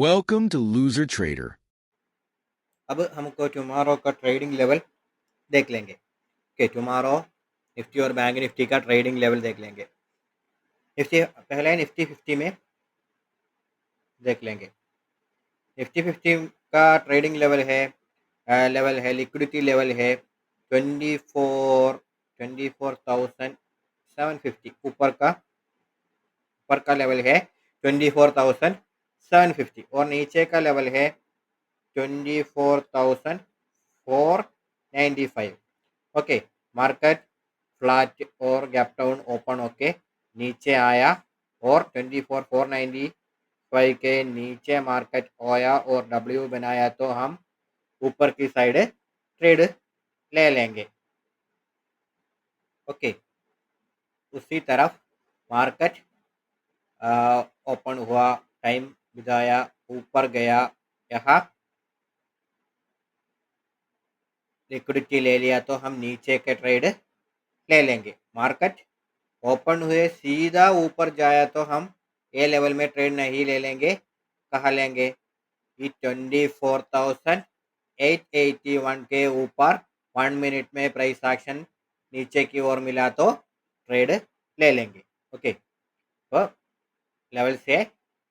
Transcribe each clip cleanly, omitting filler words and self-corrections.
Welcome to Loser Trader. अब हमको tomorrow का ट्रेडिंग लेवल देख लेंगे कि टुमारो निफ्टी और बैंक निफ्टी का ट्रेडिंग लेवल देख लेंगे। निफ्टी पहले निफ्टी 50 में देख लेंगे। निफ्टी 50 का ट्रेडिंग लेवल है लिक्विडिटी लेवल है 24,750 ऊपर का लेवल है 24,750 और नीचे का लेवल है 24,495। ओके, मार्केट फ्लैट और गैप डाउन ओपन होके नीचे आया और 24,495 के नीचे मार्केट आया और डब्ल्यू बनाया तो हम ऊपर की साइड ट्रेड ले लेंगे। ओके, उसी तरफ मार्केट ओपन हुआ, टाइम बिताया, ऊपर गया, यहाँ लिक्विडिटी ले लिया तो हम नीचे के ट्रेड ले लेंगे। मार्केट ओपन हुए सीधा ऊपर जाया तो हम ए लेवल में ट्रेड नहीं ले लेंगे। कहाँ लेंगे? ये 24,881 के ऊपर 1 मिनट में प्राइस एक्शन नीचे की ओर मिला तो ट्रेड ले लेंगे। ओके, तो लेवल से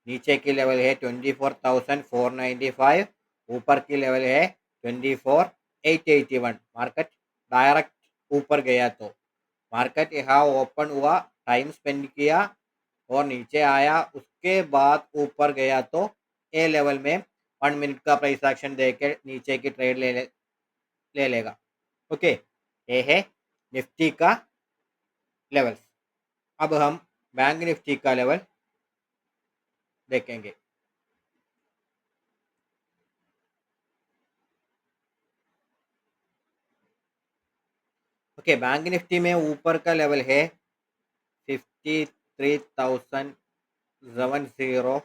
नीचे की लेवल है 24,495, ऊपर की लेवल है 24,881। मार्केट डायरेक्ट ऊपर गया तो मार्केट यहाँ ओपन हुआ, टाइम स्पेंड किया और नीचे आया, उसके बाद ऊपर गया तो ए लेवल में 1 मिनट का प्राइस एक्शन देके नीचे की ट्रेड ले लेगा। ओके, ये है निफ्टी का लेवल। अब हम बैंक निफ्टी का लेवल देखेंगे। ओके, बैंक निफ्टी में ऊपर का लेवल है 53,709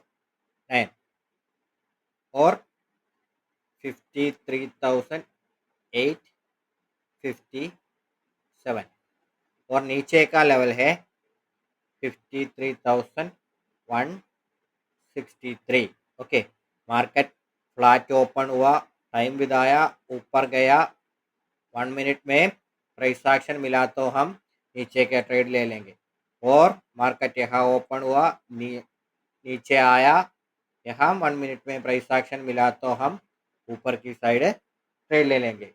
और 53,857 और नीचे का लेवल है 53,163। ओके, मार्केट फ्लैट ओपन हुआ, टाइम बिताया, ऊपर गया, 1 मिनट में प्राइस एक्शन मिला तो हम नीचे के ट्रेड ले लेंगे। और मार्केट यहाँ ओपन हुआ, नीचे आया, यहाँ 1 मिनट में प्राइस एक्शन मिला तो हम ऊपर की साइड ट्रेड ले लेंगे।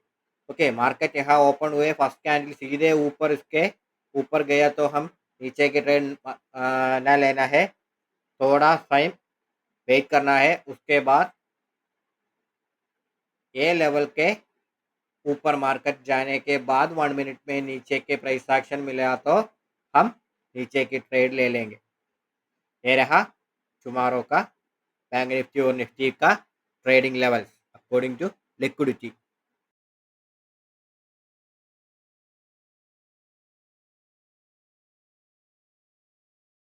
ओके, मार्केट यहाँ ओपन हुए, फर्स्ट कैंडल सीधे ऊपर इसके ऊपर गया तो हम नीचे के ट्रेड ना लेना है, थोड़ा टाइम वेट करना है। उसके बाद ये लेवल के ऊपर मार्केट जाने के बाद 1 मिनट में नीचे के प्राइस एक्शन मिला तो हम नीचे की ट्रेड ले लेंगे। ये रहा टुमारो का बैंक निफ्टी और निफ्टी का trading levels according to liquidity.